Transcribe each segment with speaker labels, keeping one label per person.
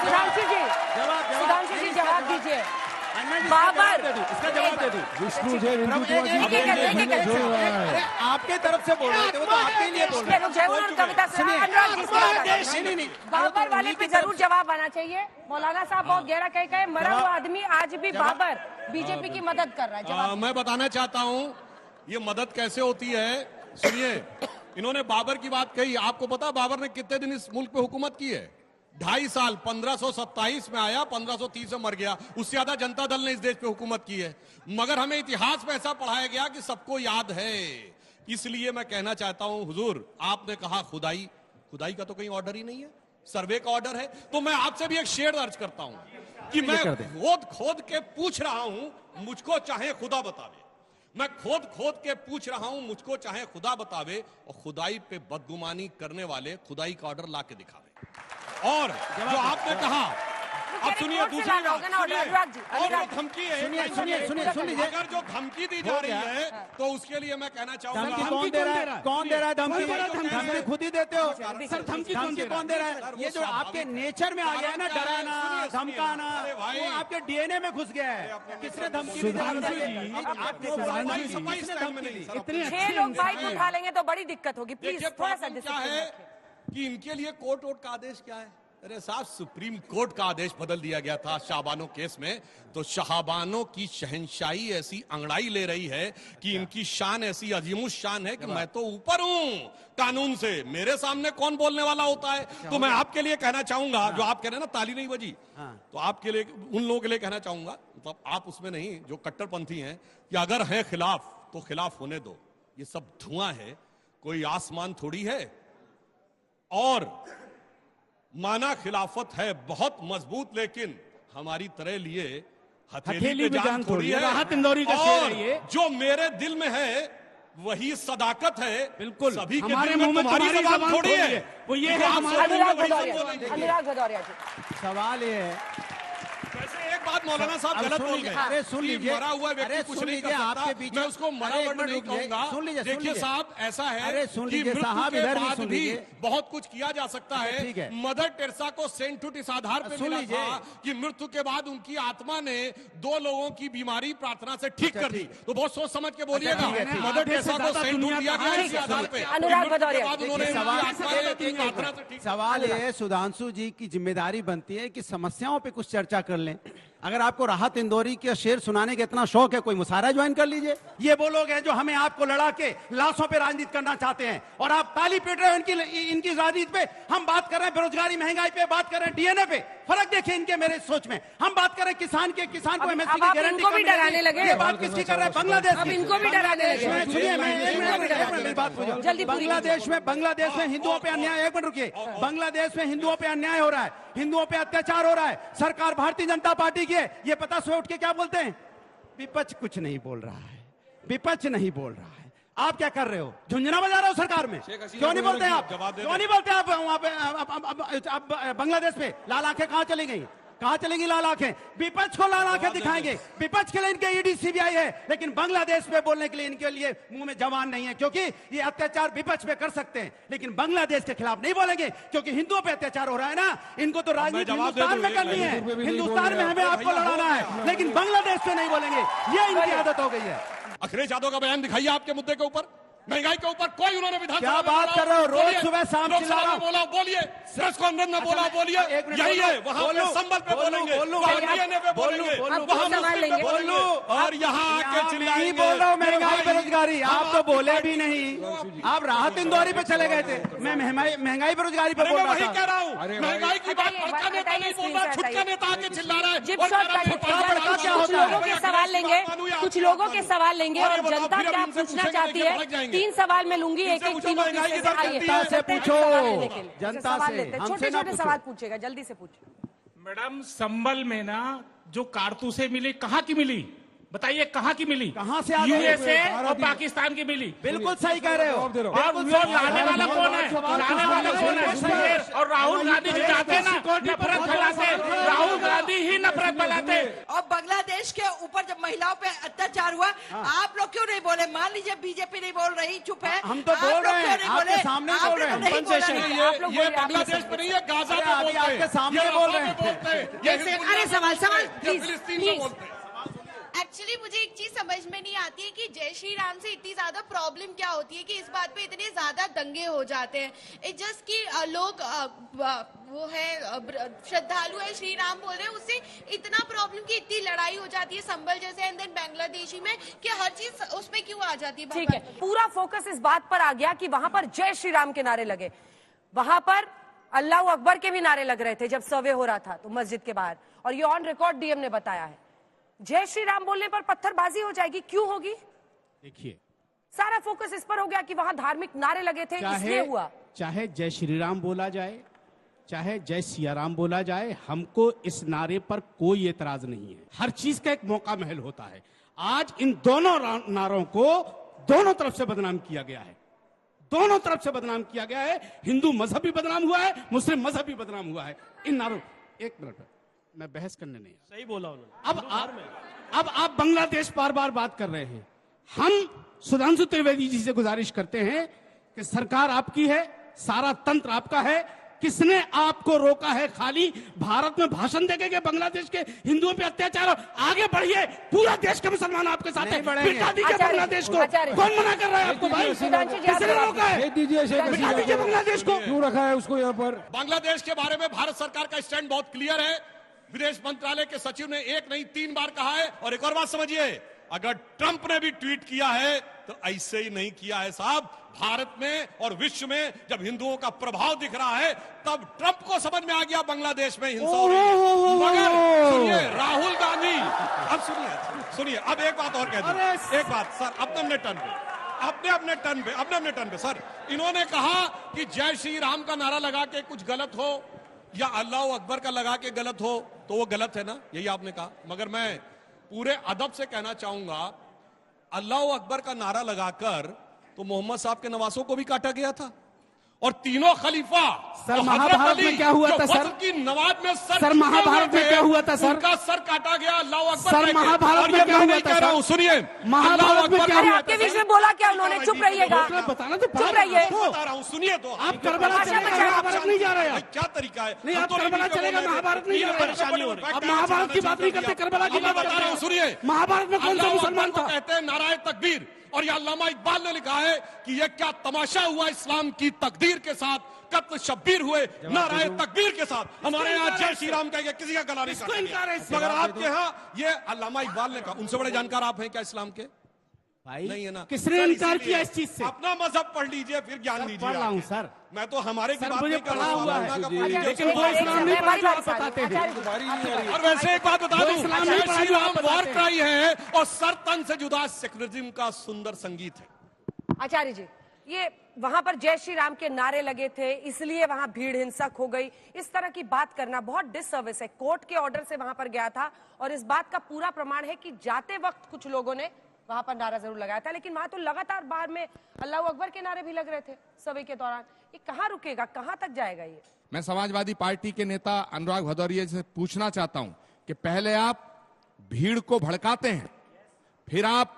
Speaker 1: सुधांशु जी जवाब दीजिए। बाबर
Speaker 2: इसका जवाब दे दूं।
Speaker 3: विष्णु जी
Speaker 2: आपके तरफ से बोल रहे थे, वो तो आपके लिए बोल रहे
Speaker 1: थे। बाबर वाले पे जरूर जवाब आना चाहिए। मौलाना साहब बहुत गहरा कहे मरा हुआ आदमी आज भी बाबर बीजेपी की मदद कर रहा है।
Speaker 4: मैं बताना चाहता हूँ ये मदद कैसे होती है। सुनिए, इन्होंने बाबर की बात कही। आपको पता बाबर ने कितने दिन इस मुल्क पे हुकूमत की है? 2.5 साल। 1527 में आया, 1530 में मर गया। उससे ज्यादा जनता दल ने इस देश पे हुकूमत की है। मगर हमें इतिहास में ऐसा पढ़ाया गया कि सबको याद है। इसलिए मैं कहना चाहता हूं हुजूर, आपने कहा खुदाई का तो कहीं ऑर्डर ही नहीं है, सर्वे का ऑर्डर है। तो मैं आपसे भी एक शेर दर्ज करता हूं कि मैं खोद के पूछ रहा हूं, मुझको चाहे खुदा बतावे। मैं खोद के पूछ रहा हूं, मुझको चाहे खुदा बतावे, और खुदाई पे बदगुमानी करने वाले खुदाई का ऑर्डर ला के दिखावे। और जो आपने कहा, अब सुनिए दूसरी बात, और जो धमकी है, सुनिए, अगर जो धमकी दी जा रही है तो उसके लिए मैं कहना चाहूंगा,
Speaker 2: कौन दे रहा है धमकी? धमकी खुद ही देते हो सर। धमकी कौन दे रहा है? ये जो आपके नेचर में आ गया है ना, डराना, धमकाना, वो आपके डीएनए में घुस गया है। किसने धमकी दी?
Speaker 1: 6 लोग बाइक उठा लेंगे तो बड़ी दिक्कत होगी। प्लीज थोड़ा सा
Speaker 4: क्या है कि इनके लिए कोर्ट का आदेश क्या है? अरे साहब, सुप्रीम कोर्ट का आदेश बदल दिया गया था शाहबानो केस में। तो शाहबानो की शहंशाही ऐसी अंगड़ाई ले रही है कि इनकी शान ऐसी अजीमुश शान है कि मैं तो ऊपर हूं कानून से, मेरे सामने कौन बोलने वाला होता है। तो मैं आपके लिए कहना चाहूंगा, जो आप कह रहे हैं ना ताली नहीं बजी, तो आपके लिए, उन लोगों के लिए कहना चाहूंगा, मतलब आप उसमें नहीं, जो कट्टरपंथी हैं, कि अगर है खिलाफ तो खिलाफ होने दो। ये सब धुआं है, कोई आसमान थोड़ी है। और माना खिलाफत है बहुत मजबूत, लेकिन हमारी तरह लिए हथेली पे जान थोड़ी है।
Speaker 2: राहत इंदौरी का शेर है ये।
Speaker 4: जो मेरे दिल में है वही सदाकत है।
Speaker 2: बिल्कुल,
Speaker 4: सभी के
Speaker 2: हमारे
Speaker 4: दिल में
Speaker 2: मुंह में
Speaker 4: तुम्हारी जबान थोड़ी है।
Speaker 2: वो ये है
Speaker 1: अनुराग भदौरिया जी।
Speaker 2: सवाल ये है,
Speaker 4: वैसे एक बात मौलाना साहब गलत बोल गए।
Speaker 2: अरे सुन लीजिए,
Speaker 4: मरा हुआ व्यक्ति कुछ नहीं कर सकता।
Speaker 2: आपके बीच
Speaker 4: मैं उसको मरा वर्ड नहीं कहूंगा।
Speaker 2: सुन लीजिए,
Speaker 4: देखिए साहब, ऐसा है कि
Speaker 2: मृत्यु
Speaker 4: साहब
Speaker 2: के
Speaker 4: इधर
Speaker 2: बाद भी
Speaker 4: बहुत कुछ किया जा सकता है। मदर टेरेसा को सेंट इस आधार पर मिला था कि मृत्यु के बाद उनकी आत्मा ने 2 लोगों की बीमारी प्रार्थना से ठीक कर दी। तो बहुत सोच समझ के बोलिएगा। मदर टेरेसा को सेंट दिया गया इस आधार पर।
Speaker 1: अनुराग भदौरिया,
Speaker 2: सवाल ये सुधांशु जी की जिम्मेदारी बनती है कि समस्याओं पे कुछ चर्चा कर लें। अगर आपको राहत इंदौरी के शेर सुनाने का इतना शौक है, कोई मुशायरा ज्वाइन कर लीजिए। ये वो लोग हैं जो हमें आपको लड़ा के लाशों पे राजनीति करना चाहते हैं, और आप ताली पीट रहे हैं इनकी राजनीति पे। हम बात कर रहे हैं बेरोजगारी, महंगाई पे, बात कर रहे हैं डीएनए पे। फर्क देखिए इनके मेरे सोच में। हम बात कर रहे हैं किसान को एमएसपी की गारंटी
Speaker 1: को भी डराने लगे।
Speaker 2: ये बात किसकी कर रहे हैं? बांग्लादेश।
Speaker 1: अब इनको भी डराने लगे।
Speaker 2: सुनिए, मैं बात जल्दी। बांग्लादेश में हिंदुओं पे अन्याय, एक मिनट रुकिए। बांग्लादेश में हिंदुओं पे अन्याय हो रहा है, हिंदुओं पे अत्याचार हो रहा है। सरकार भारतीय जनता पार्टी की है। ये पता सुबह उठ के क्या बोलते हैं? विपक्ष कुछ नहीं बोल रहा है, विपक्ष नहीं बोल रहा है। आप क्या कर रहे हो? झुंझुना बजा रहे हो सरकार में? क्यों नहीं बोलते आप? क्यों नहीं बोलते आप वहां पे बांग्लादेश पे? लाल आंखें कहां चली गई? कहां चलेंगी लाल आंखें? विपक्ष को लाल आंखें दिखाएंगे। विपक्ष के लिए इनके ईडी सीबीआई है, लेकिन बांग्लादेश पे बोलने के लिए इनके लिए मुंह में जबान नहीं है, क्योंकि ये अत्याचार विपक्ष पे कर सकते हैं, लेकिन बांग्लादेश के खिलाफ नहीं बोलेंगे, क्योंकि हिंदुओं पे अत्याचार हो रहा है ना। इनको तो राजनीति हिंदुस्तान में करनी है, हिंदुस्तान में हमें आपको लड़ाना है, लेकिन बांग्लादेश पे नहीं बोलेंगे। ये इनकी आदत हो गई है।
Speaker 4: अखिलेश यादव का बयान दिखाइए आपके मुद्दे के ऊपर, महंगाई के ऊपर। कोई उन्होंने विधानसभा
Speaker 2: क्या बात कर रहे हो? रोज सुबह शाम चिल्ला रहा हूं।
Speaker 4: बोला बोलिए, प्रेस कॉन्फ्रेंस में बोला बोलिए, यही है। वहां पे संबल पे बोलेंगे, वहां डीएनए पे बोलेंगे, वहां मुस्लिम पे बोलेंगे, और यहाँ आके चिल्लाएंगे।
Speaker 2: नहीं बोल रहा हूँ महंगाई बेरोजगारी, आप तो बोले भी नहीं। आप राहत इंदौरी पे चले गए थे, मैं महंगाई बेरोजगारी पे बोल रहा था।
Speaker 4: वही कह रहा हूँ, महंगाई की बात बड़का नेता नहीं बोल रहा, छुटका नेता आके चिल्ला रहा है।
Speaker 1: कुछ लोगों के सवाल लेंगे, कुछ लोगों के सवाल लेंगे, और जनता क्या पूछना चाहती है 3 सवाल में लूंगी। एक
Speaker 2: जनता से पूछो, जनता से,
Speaker 1: छोटे छोटे सवाल पूछेगा, जल्दी से पूछिए।
Speaker 5: मैडम, संबल में ना जो कारतूसें मिली, कहाँ की मिली
Speaker 3: बताइए कहाँ की मिली?
Speaker 2: कहाँ से आ गई?
Speaker 3: यूएसए और पाकिस्तान की मिली।
Speaker 2: बिल्कुल सही कह रहे हो।
Speaker 3: और वो लाने वाला कौन है? लाने वाला कौन है? और राहुल गांधी जो जाते ना नफरत फैलाते, राहुल गांधी ही नफरत फैलाते।
Speaker 5: और बांग्लादेश के ऊपर जब महिलाओं पे अत्याचार हुआ, आप लोग क्यों नहीं बोले? मान लीजिए बीजेपी नहीं बोल रही, चुप है,
Speaker 2: हम तो बोल रहे हैं, आपके सामने बोल रहे हैं।
Speaker 4: ये बांग्लादेश पे नहीं है, गाजा पे बोलते हैं,
Speaker 2: आपके सामने बोल रहे हैं।
Speaker 5: अरे सवाल
Speaker 4: फिलिस्तीन में बोलते हैं।
Speaker 6: एक्चुअली मुझे एक चीज समझ में नहीं आती है कि जय श्री राम से इतनी ज्यादा प्रॉब्लम क्या होती है कि इस बात पे इतने ज्यादा दंगे हो जाते हैं। इट जस्ट कि लोग वो है श्रद्धालु है, श्री राम बोल रहे हैं, उससे इतना प्रॉब्लम की इतनी लड़ाई हो जाती है संभल जैसे एंड देन बांग्लादेशी में कि हर चीज उसमें क्यों आ जाती है।
Speaker 1: ठीक है, पूरा फोकस इस बात पर आ गया कि वहां पर जय श्री राम के नारे लगे, वहां पर अल्लाह अकबर के भी नारे लग रहे थे जब सर्वे हो रहा था तो मस्जिद के बाहर, और ये ऑन रिकॉर्ड डीएम ने बताया है। जय श्री राम बोलने पर पत्थरबाजी हो जाएगी, क्यों होगी?
Speaker 2: देखिए,
Speaker 1: सारा फोकस इस पर हो गया कि वहां धार्मिक नारे लगे थे इसलिए हुआ।
Speaker 2: चाहे जय श्री राम बोला जाए, चाहे जय सिया राम बोला जाए, हमको इस नारे पर कोई एतराज नहीं है। हर चीज का एक मौका महल होता है। आज इन दोनों नारों को दोनों तरफ से बदनाम किया गया है, दोनों तरफ से बदनाम किया गया है। हिंदू मजहब भी बदनाम हुआ है, मुस्लिम मजहब भी बदनाम हुआ है इन नारों। एक मिनट, मैं बहस करने नहीं,
Speaker 7: सही बोला उन्होंने।
Speaker 2: अब आप बांग्लादेश बार बार बात कर रहे हैं। हम सुधांशु त्रिवेदी जी से गुजारिश करते हैं कि सरकार आपकी है, सारा तंत्र आपका है, किसने आपको रोका है? खाली भारत में भाषण देके के बांग्लादेश के हिंदुओं पे अत्याचार? आगे बढ़िए, पूरा देश के मुसलमान आपके साथ है। बिठा दीजिए बांग्लादेश को। कौन मना कर रहा है आपको भाई? किसने रोका है? बिठा दीजिए बांग्लादेश को।
Speaker 7: क्यों रखा है उसको यहाँ पर?
Speaker 4: बांग्लादेश के बारे में भारत सरकार का स्टैंड बहुत क्लियर है। विदेश मंत्रालय के सचिव ने एक नहीं 3 बार कहा है। और एक और बात समझिए, अगर ट्रंप ने भी ट्वीट किया है तो ऐसे ही नहीं किया है साहब। भारत में और विश्व में जब हिंदुओं का प्रभाव दिख रहा है तब ट्रंप को समझ में आ गया बांग्लादेश में हिंसा हो रही है। मगर सुनिए, राहुल गांधी, अब सुनिए, अब एक बात और कह दूं, एक बात सर, अपने टर्न पे सर, इन्होंने कहा कि जय श्री राम का नारा लगा के कुछ गलत हो या अल्लाह अकबर का लगा के गलत हो तो वो गलत है ना, यही आपने कहा। मगर मैं पूरे अदब से कहना चाहूंगा, अल्लाह अकबर का नारा लगाकर तो मोहम्मद साहब के नवासों को भी काटा गया था, और तीनों खलीफा।
Speaker 2: सर महाभारत में क्या हुआ था सर?
Speaker 4: की नमाज में
Speaker 2: सर महाभारत में क्या हुआ था सर?
Speaker 4: उनका सर काटा गया अल्लाह अकबर।
Speaker 2: सर महाभारत में क्या हुआ था सर?
Speaker 4: सुनिए,
Speaker 2: महाभारत में क्या हुआ?
Speaker 1: आपके बीच में बोला क्या उन्होंने? चुप रहिएगा,
Speaker 2: बताना तो
Speaker 1: चुप रहिए।
Speaker 4: बता रहा हूँ, सुनिए तो।
Speaker 2: आप करबला चलेगा, महाभारत नहीं जा रहे हैं।
Speaker 4: क्या तरीका है?
Speaker 2: नहीं, आप करबला चलेगा, महाभारत नहीं जा रहे हैं। अब महाभारत की बात नहीं करते, करबला की बात
Speaker 4: बता रहा हूँ, सुनिए।
Speaker 2: महाभारत में कौन सा मुसलमान था?
Speaker 4: कहते हैं नाराए तकबीर, और ये अल्लामा इकबाल ने लिखा है कि ये क्या तमाशा हुआ इस्लाम की तकदीर के साथ, कत्ल शब्बीर हुए नाराए तकबीर के साथ। हमारे यहाँ जय श्री राम का किसी का गला नहीं काटा। मगर आपके यहाँ ये अल्लामा इकबाल ने कहा। उनसे बड़े जानकार आप हैं क्या इस्लाम के?
Speaker 2: भाई
Speaker 4: नहीं है ना।
Speaker 2: किसने इनकार किया इस चीज से?
Speaker 4: अपना मजहब पढ़ लीजिए, फिर ज्ञान लीजिए।
Speaker 2: पढ़ रहा हूँ सर,
Speaker 4: मैं तो हमारे की बात
Speaker 2: मुझे
Speaker 4: नहीं कर
Speaker 2: पढ़ा
Speaker 4: रहा
Speaker 2: हुआ है,
Speaker 4: हूँ,
Speaker 2: लेकिन वो इस्लाम नहीं पढ़ा जो आप बताते हैं।
Speaker 4: और वैसे एक बात बता दूं,
Speaker 2: इस्लाम नहीं पढ़ा
Speaker 4: जय श्री
Speaker 2: जो आप
Speaker 4: राम
Speaker 2: बताते
Speaker 4: वॉर
Speaker 2: हैं।
Speaker 4: क्राई है और सर तन से जुदा सेक्युलरिज्म का सुंदर संगीत है।
Speaker 1: आचार्य जी, ये वहां पर जय श्री राम के नारे लगे थे इसलिए वहां भीड़ हिंसक हो गई, इस तरह की बात करना बहुत डिससर्विस है। कोर्ट के ऑर्डर से वहां पर गया था और इस बात का पूरा प्रमाण है कि जाते वक्त कुछ लोगों ने वहां पर नारा जरूर लगाया था, लेकिन वहां तो लगातार बाहर में अल्लाह अकबर के नारे भी लग रहे थे सर्वे के दौरान। ये कहां रुकेगा, कहां तक जाएगा ये?
Speaker 8: मैं समाजवादी पार्टी के नेता अनुराग भदौरिया से पूछना चाहता हूं कि पहले आप भीड़ को भड़काते हैं, फिर आप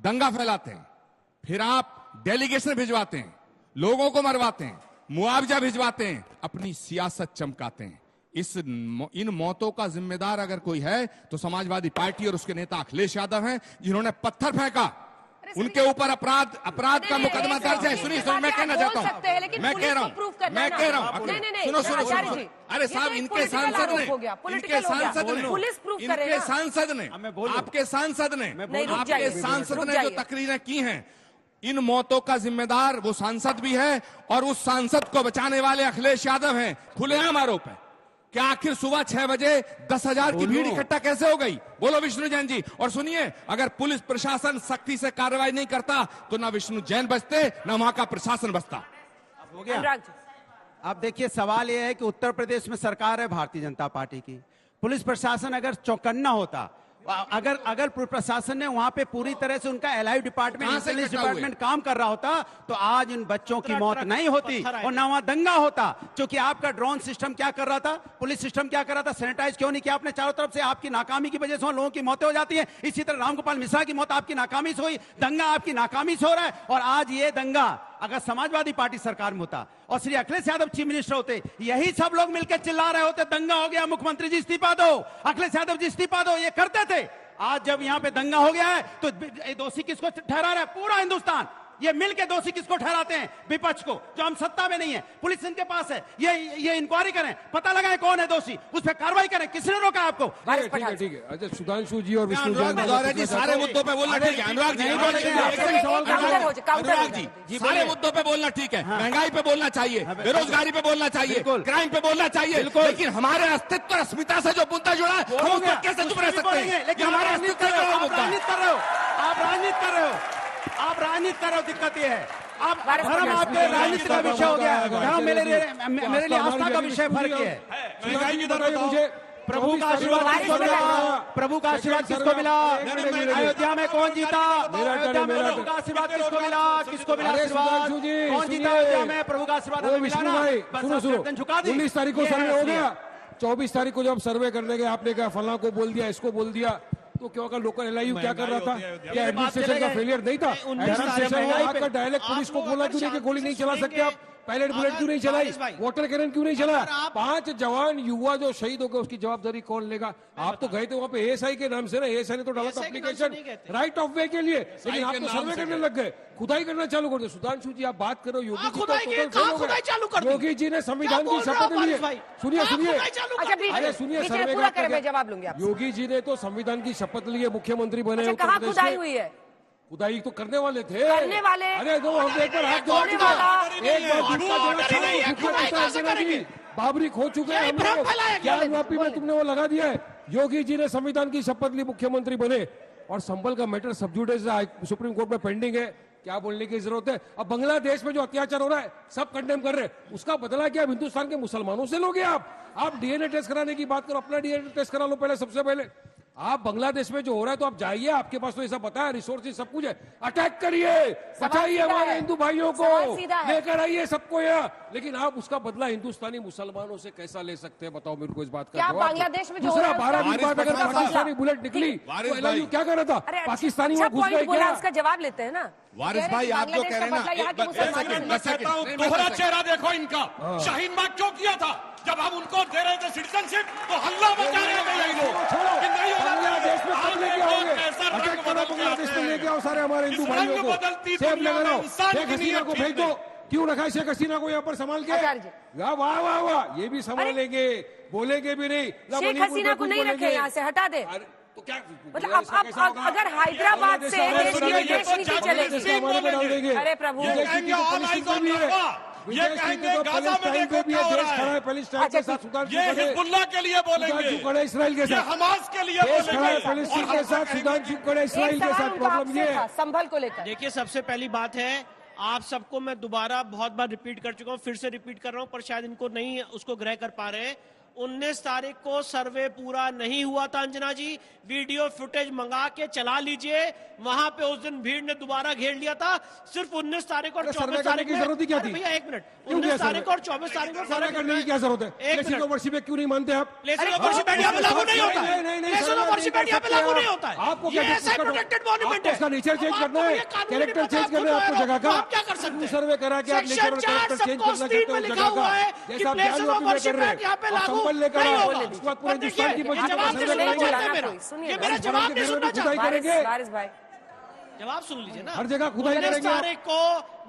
Speaker 8: दंगा फैलाते हैं, फिर आप डेलीगेशन भिजवाते हैं, लोगों को मरवाते हैं, मुआवजा भिजवाते हैं, अपनी सियासत चमकाते हैं। इन मौतों का जिम्मेदार अगर कोई है तो समाजवादी पार्टी और उसके नेता अखिलेश यादव हैं, जिन्होंने पत्थर फेंका। उनके ऊपर अपराध का मुकदमा दर्ज है। सुनिए, मैं कहना चाहता हूँ, मैं कह रहा हूँ, सुनो, अरे साहब, इनके सांसद ने जो तकरीरें की हैं, इन मौतों का जिम्मेदार वो सांसद भी है और उस सांसद को बचाने वाले अखिलेश यादव हैं। खुलेआम आरोप है कि आखिर सुबह 6 बजे 10,000 की भीड़ इकट्ठा कैसे हो गई? बोलो विष्णु जैन जी। और सुनिए, अगर पुलिस प्रशासन सख्ती से कार्रवाई नहीं करता तो ना विष्णु जैन बचते, ना वहां का प्रशासन बचता।
Speaker 2: हो गया। अब देखिए, सवाल यह है कि उत्तर प्रदेश में सरकार है भारतीय जनता पार्टी की। पुलिस प्रशासन अगर चौकन्ना होता अगर प्रशासन ने वहां पे पूरी तरह से उनका एलाइव डिपार्टमेंट, इंटेलिजेंस डिपार्टमेंट काम कर रहा होता तो आज इन बच्चों की मौत नहीं होती और ना वहां दंगा होता। क्योंकि आपका ड्रोन सिस्टम क्या कर रहा था, पुलिस सिस्टम क्या कर रहा था, सैनिटाइज क्यों नहीं किया आपने चारों तरफ से? आपकी नाकामी की वजह से लोगों की मौतें हो जाती है। इसी तरह रामगोपाल मिश्रा की मौत आपकी नाकामी से हुई, दंगा आपकी नाकामी से हो रहा है। और आज ये दंगा अगर समाजवादी पार्टी सरकार में होता और श्री अखिलेश यादव चीफ मिनिस्टर होते, यही सब लोग मिलकर चिल्ला रहे होते दंगा हो गया, मुख्यमंत्री जी इस्तीफा दो, अखिलेश यादव जी इस्तीफा दो, ये करते थे। आज जब यहां पे दंगा हो गया है तो दोषी किसको ठहरा रहा है? पूरा हिंदुस्तान। ये मिलके दोषी किसको ठहराते हैं? विपक्ष को, जो हम सत्ता में नहीं है। पुलिस इनके पास है, ये इंक्वायरी करें, पता लगाएं कौन है दोषी, उस पर कार्रवाई करें। किसने रोका आपको?
Speaker 7: ठीक है। अच्छा, सुधांशु जी और विष्णु
Speaker 8: जी सारे मुद्दों पे बोलना ठीक है। अनुराग जी सारे मुद्दों पे बोलना ठीक है। महंगाई पे बोलना चाहिए, बेरोजगारी पे बोलना चाहिए, क्राइम पे बोलना चाहिए, लेकिन हमारे अस्तित्व और अस्मिता से जो मुद्दा जुड़ा है हम उस पर कैसे चुप रह सकते हैं?
Speaker 2: लेकिन हमारे राजनीति कर रहे हो, आप राजनीति कर रहे हो, आप राजनीति कर रहे हो, आप राजनीति कर रहे हो। दिक्कत ये है आप धर्म आपके राजनीति का विषय हो गया है। धर्म मेरे लिए आस्था का विषय फर्क है।
Speaker 4: महंगाई की दर मुझे
Speaker 2: प्रभु का आशीर्वाद किसको मिला? प्रभु का आशीर्वाद किसको मिला? अयोध्या में कौन जीता? अयोध्या में प्रभु का आशीर्वाद किसको मिला? किसको मिला आशीर्वाद? कौन जीता अयोध्या में? प्रभु का आशीर्वाद
Speaker 7: विष्णु भाई सुनो, 19 तारीख को सर्वे हो गया, 24 तारीख को जब सर्वे करने गए आपने कहा फला को बोल दिया, इसको बोल दिया, तो क्यों का लोकल एलआईयू क्या कर रहा था? क्या एडमिनिस्ट्रेशन का फेलियर नहीं था? एडमिनिस्ट्रेशन आकर डायरेक्ट पुलिस को बोला क्यों नहीं कि गोली नहीं चला सकते आप? पायलट बुलेट क्यों नहीं चलाई? वाटर कैनन क्यों नहीं चला? 5 जवान युवा जो शहीद हो गए उसकी जवाबदारी कौन लेगा? आप तो गए थे वहां पे एएसआई के नाम से ना, एएसआई ने तो डाला था एप्लीकेशन राइट ऑफ वे के लिए, लेकिन आप तो सर्वे करने लग गए, खुदाई करना चालू कर दो। सुधांशु जी आप बात करो, योगी जी तो योगी जी ने संविधान की शपथ ली है। सुनिए अरे सुनिए, सर्वे का
Speaker 1: जवाब लूंगी।
Speaker 7: योगी जी ने तो संविधान की शपथ ली है, मुख्यमंत्री बने।
Speaker 1: कहाँ खुदाई हुई है?
Speaker 7: खुदाई तो करने वाले थे,
Speaker 1: करने वाले।
Speaker 7: अरे दो हम एक बार हाथ जोड़ चुके, बाबरी खो चुके हैं हम लोग। ज्ञानवापी में तुमने वो लगा दिया है। योगी जी ने संविधान की शपथ ली, मुख्यमंत्री बने, और संभल का मैटर सब जुडिस सुप्रीम कोर्ट में पेंडिंग है। क्या बोलने की जरूरत है? अब बांग्लादेश में जो अत्याचार हो रहा है सब कंडेम कर रहे हैं, उसका बदला क्या हिंदुस्तान के मुसलमानों से लोगे आप डीएनए टेस्ट कराने की बात करो, अपना डीएनए टेस्ट करा लो पहले, सबसे पहले। आप बांग्लादेश में जो हो रहा है तो आप जाइए, आपके पास तो ये सब बताया, रिसोर्सेज सब कुछ है, अटैक करिए, बचाइए हमारे हिंदू भाइयों को, लेकर आइए सबको यहाँ। लेकिन आप उसका बदला हिंदुस्तानी मुसलमानों से कैसा ले सकते हैं? बताओ मेरे को इस बात का।
Speaker 1: बांग्लादेश में
Speaker 7: दूसरा 12 बात अगर पाकिस्तानी बुलेट निकली तो क्या कर रहा था? पाकिस्तानी वहाँ घुस गए क्या?
Speaker 1: उसका जवाब लेते हैं ना
Speaker 8: वारिस भाई, आप जो कह रहे हैं ना,
Speaker 4: मैं कहता हूँ दोहरा चेहरा देखो इनका। शाहीन बाग क्यों किया था? जब हम उनको दे रहे थे सिटीजनशिप तो हल्ला मचा रहे थे यही लोग।
Speaker 7: बांग्लादेश में कब लेके आओगे? अटैक करो बांग्लादेश में, लेके आओ सारे हमारे हिंदू भाइयों को, सेफ लगाओ, शेख हसीना को भेज दो। क्यों रखा है शेख हसीना को यहाँ पर संभाल के? वाह वाह वाह वाह, ये भी संभालेंगे, बोलेंगे भी नहीं।
Speaker 1: शेख हसीना को नहीं रखे, यहाँ से हटा दे।
Speaker 7: तो क्या
Speaker 1: मतलब अब अगर हैदराबाद से देश नीति चलेगी, अरे प्रभु,
Speaker 4: ये कहेंगे गाजा में देखो क्या हो रहा है, ये हिजबुल्लाह के लिए बोलेंगे,
Speaker 7: इसराइल के साथ,
Speaker 4: हमास के लिए बोलेंगे,
Speaker 7: फलस्तीन के साथ, सुधांशु कड़े इसराइल के साथ। प्रॉब्लम ये है
Speaker 1: संभल को लेकर।
Speaker 9: देखिए, सबसे पहली बात है, आप सबको मैं दोबारा बहुत बार रिपीट कर चुका हूं, फिर से रिपीट कर रहा हूं, पर शायद इनको नहीं उसको ग्रह कर पा रहे हैं। 19 तारीख को सर्वे पूरा नहीं हुआ था अंजना जी, वीडियो फुटेज मंगा के चला लीजिए। वहां पे उस दिन भीड़ ने दोबारा घेर लिया था। सिर्फ 19 तारीख और 24 तारीख
Speaker 7: की जरूरत क्या थी?
Speaker 9: भैया 1 मिनट, 19 तारीख और 24 तारीख को
Speaker 7: सर्वे करने की क्या जरूरत है? प्लेसिंग ऑफ वर्शिप क्यों नहीं मानते आप?
Speaker 9: प्लेसिंग ऑफ वर्शिप यहाँ पे लागू नहीं होता है, प्लेसिंग ऑफ वर्शिप यहाँ पे लागू नहीं होता है।
Speaker 7: आपको क्या
Speaker 9: प्रोटेक्टेड मॉन्यूमेंट है,
Speaker 7: उसका नेचर चेंज करना है, कैरेक्टर चेंज करना है आपको जगह का।
Speaker 9: आप क्या कर सकते हैं?
Speaker 7: सर्वे करा के आप नेचर और कैरेक्टर चेंज करना चाहते हो जगह का, जैसा आप ज्ञानवापी में कर रहे हैं, संभल लेकर आओ, उसके बाद पूरे हिंदुस्तान की
Speaker 9: जवाब
Speaker 7: करेंगे।
Speaker 9: जवाब सुन लीजिए ना,
Speaker 7: हर जगह खुदाई करेंगे।
Speaker 9: 19 तारीख को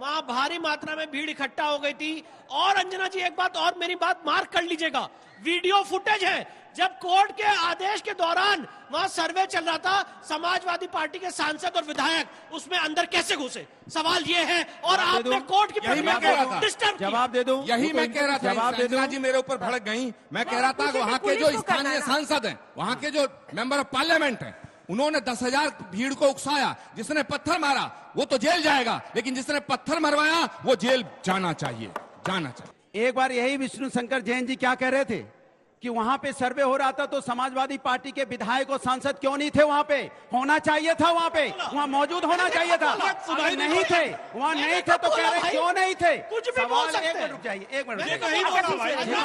Speaker 9: वहां भारी मात्रा में भीड़ इकट्ठा हो गई थी। और अंजना जी एक बात और, मेरी बात मार्क कर लीजिएगा, वीडियो फुटेज है, जब कोर्ट के आदेश के दौरान वहां सर्वे चल रहा था, समाजवादी पार्टी के सांसद और विधायक उसमें अंदर कैसे घुसे? सवाल ये है। और आपने कोर्ट की प्रक्रिया को डिस्टर्ब किया।
Speaker 2: जवाब दे दूं,
Speaker 8: यही मैं कह रहा था। अंजना जी मेरे ऊपर भड़क गई। मैं कह रहा था कि वहाँ के जो स्थानीय सांसद हैं, वहाँ के जो मेंबर ऑफ पार्लियामेंट हैं, उन्होंने 10,000 भीड़ को उकसाया। जिसने पत्थर मारा वो तो जेल जाएगा, लेकिन जिसने पत्थर मरवाया वो जेल जाना चाहिए, जाना चाहिए।
Speaker 2: एक बार यही विष्णु शंकर जैन जी क्या कह रहे थे? कि वहां पे सर्वे हो रहा था तो समाजवादी पार्टी के विधायक और सांसद क्यों नहीं थे वहां पे? होना चाहिए था वहां पे, वहां मौजूद होना चाहिए था। अगर नहीं थे, वहां नहीं थे तो कह रहे क्यों नहीं थे?
Speaker 9: कुछ भी बोल सकते हैं।
Speaker 2: एक मिनट रुक जाइए, एक मिनट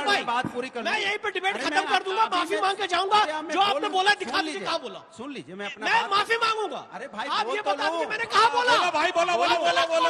Speaker 9: भाई,
Speaker 2: बात पूरी कर
Speaker 9: मैं यहीं पे डिबेट खत्म कर दूंगा, माफी मांग के जाऊंगा। जो आपने बोला दिखा दीजिए कहाँ बोला।
Speaker 2: सुन लीजिए, मैं अपना
Speaker 9: मैं माफी मांगूंगा।
Speaker 2: अरे भाई,
Speaker 9: आप ये
Speaker 2: बोल तो
Speaker 9: बता
Speaker 2: लो।
Speaker 9: दीजिए मैंने कहा बोला।
Speaker 3: भाई बोलो बोलो बोलो बोलो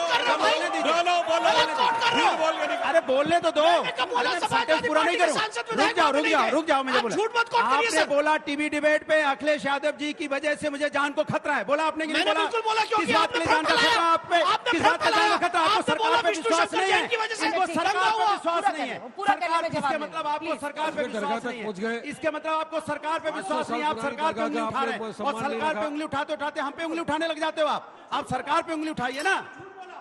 Speaker 2: अरे बोलने तो दो,
Speaker 9: बोला समाजवादी
Speaker 2: पूरा नहीं
Speaker 9: पार्टी के
Speaker 2: करूँ।
Speaker 9: सांसद
Speaker 2: रुक
Speaker 9: विधायक
Speaker 2: जाओ,
Speaker 9: आपने
Speaker 2: रुक जाओ,
Speaker 9: नहीं
Speaker 2: रुक जाओ, मुझे
Speaker 9: आप
Speaker 2: बोला।
Speaker 9: झूठ मत कोट करिए
Speaker 2: आपने
Speaker 9: सर।
Speaker 2: बोला टीवी डिबेट पे अखिलेश यादव जी की वजह से मुझे जान को खतरा है, बोला आपने कि नहीं
Speaker 9: मैंने
Speaker 2: बोला?
Speaker 9: बिल्कुल बोला, क्योंकि
Speaker 2: किस बात के लिए जान का खतरा आप पे? किस बात का जान का खतरा? आपको सरकार पे विश्वास नहीं है, इनको सरकार पे विश्वास नहीं है। सरकार, इसके मतलब आपको सरकार पे विश्वास नहीं है, इसके मतलब आपको सरकार पे विश्वास नहीं है। आप सरकार पे उंगली उठा रहे हैं और सरकार पे उंगली उठाते उठाते हम पे उंगली उठाने लग जाते हो। आप सरकार पे उंगली उठाइए ना।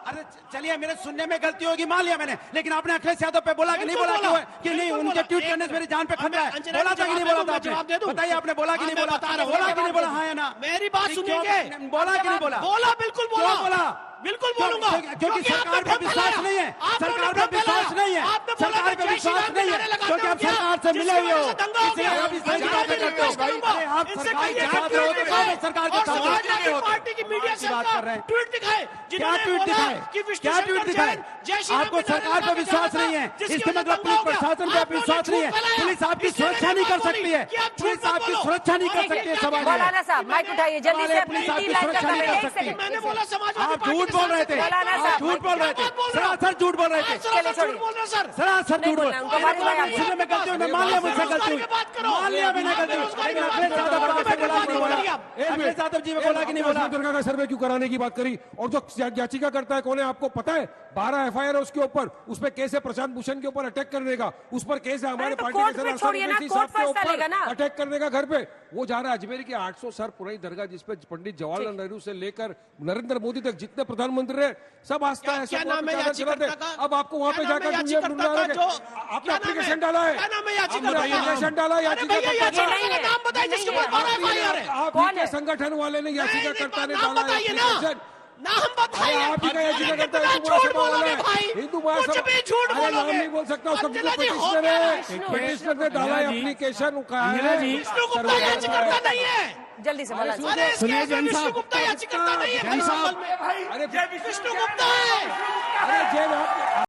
Speaker 2: अरे चलिए, मेरे सुनने में गलती होगी, मान लिया मैंने, लेकिन आपने अखिलेश यादव पे बोला कि नहीं बोला? क्यों है कि नहीं? उनके ट्वीट करने से मेरी जान पे खतरा है। बोला था कि नहीं बोला था आपने? बताइए, आपने बोला कि नहीं बोला? बोला कि नहीं बोला? हाँ या ना?
Speaker 9: मेरी बात सुनिएगे।
Speaker 2: बोला कि नहीं बोला?
Speaker 9: बोला, बिल्कुल बोला।
Speaker 2: बोला
Speaker 9: बिल्कुल बोलूंगा,
Speaker 2: क्योंकि सरकार पे विश्वास नहीं है। सरकार पे विश्वास नहीं है, सरकार पे विश्वास नहीं है, क्योंकि आप सरकार से मिले हुए हो, इसलिए आप इस तरह की बातें करते हो। अरे आप सरकार के साथ रहो तो कौन है सरकार के साथ?
Speaker 9: पार्टी की मीडिया से
Speaker 2: बात कर रहे हैं।
Speaker 9: ट्वीट दिखाए,
Speaker 2: क्या ट्वीट दिखाए? क्या ट्वीट दिखाए? आपको सरकार पे विश्वास नहीं है, इसके मतलब पुलिस प्रशासन पे विश्वास नहीं है। पुलिस आपकी सुरक्षा नहीं कर सकती है, पुलिस आपकी सुरक्षा नहीं कर सकती है। सवाल
Speaker 1: मौलाना साहब, माइक उठाइए जल्दी से, अपनी
Speaker 2: पुलिस आपकी
Speaker 1: तीन लाइन
Speaker 2: सुरक्षा
Speaker 1: का
Speaker 2: नहीं
Speaker 1: समय,
Speaker 2: कर
Speaker 1: एक
Speaker 2: सकती।
Speaker 1: सेकंड।
Speaker 9: मैंने बोला समाजवादी
Speaker 2: आप झूठ बोल रहे थे, आप झूठ बोल रहे थे, सरासर झूठ बोल रहे थे,
Speaker 1: छोड़िए।
Speaker 9: बोल रहे सर।
Speaker 2: सरासर झूठ बोल
Speaker 1: बोलना है, उनको बारी बारी आप बोलो।
Speaker 2: इसलिए मैं गलती हुई, मैं मान लिया मुझसे गलती हुई, मान लिया मैंने गलती हुई, लेकिन अखिलेश यादव को आपसे बोला कि नहीं बोला? अखिलेश यादव जी ने बोला कि नहीं बोला?
Speaker 7: दरगाह का सर्वे क्यों कराने की बात करी? और जो याचिका करता है कौन है आपको पता है? 12 FIR है उसके ऊपर, उसपे केस है प्रशांत भूषण के ऊपर अटैक करने का, उस पर केस है हमारे
Speaker 1: तो
Speaker 7: पार्टी
Speaker 1: कोर्ट
Speaker 7: के
Speaker 1: में छोड़िए ना, कोर्ट फैसला लेगा ना।
Speaker 7: अटैक करने का घर पे। वो जा रहा है अजमेर की 800 सर पुरानी दरगाह जिसपे पंडित जवाहरलाल नेहरू से लेकर नरेंद्र मोदी तक जितने प्रधानमंत्री रहे सब आस्था है,
Speaker 9: क्या
Speaker 7: सब
Speaker 9: नाम है याचिकाकर्ता का?
Speaker 7: अब आपको वहां पे
Speaker 9: क्या नाम है
Speaker 7: जाकर
Speaker 9: याचिकाकर्ता का? जो
Speaker 7: आपने एप्लीकेशन डाला है,
Speaker 9: क्या नाम है याचिकाकर्ता का?
Speaker 7: एप्लीकेशन डाला
Speaker 9: अरे भैया,
Speaker 7: याचिका
Speaker 9: याचिका का नाम बताइए जिसके ऊपर 12 FIR है।
Speaker 7: आप
Speaker 1: कौन
Speaker 7: ही के
Speaker 1: है?
Speaker 7: संगठन वाले ने याचिकाकर्ता ने
Speaker 9: नाम
Speaker 7: डाला
Speaker 9: बताइए ना,
Speaker 7: एप्लीकेशन।
Speaker 9: नाम बताइए।
Speaker 7: आप ही का याचिकाकर्ता
Speaker 9: कितना
Speaker 7: हिंदू
Speaker 9: झूठ
Speaker 7: महासभा वाला
Speaker 9: बोलोगे
Speaker 7: है,
Speaker 9: भाई,
Speaker 7: हिंदू
Speaker 9: कुछ
Speaker 7: महासभा।
Speaker 9: भी झूठ
Speaker 7: अरे नाम
Speaker 9: बोलोगे।
Speaker 7: नहीं बोल सकता उसका,
Speaker 9: अंजना जी, हो
Speaker 7: पिटिशनर
Speaker 9: गया
Speaker 7: है,
Speaker 9: है।
Speaker 7: पिटिशनर ने डाला है एप्लीकेशन का है।
Speaker 9: विष्णु गुप्ता याचिकाकर्ता नहीं है।
Speaker 1: जल्दी से बोला।
Speaker 9: अरे इस केस में विष्णु गुप्ता याचिकाकर्ता नहीं है।
Speaker 7: अरे
Speaker 9: विष्णु गुप्ता है।
Speaker 7: अरे जेल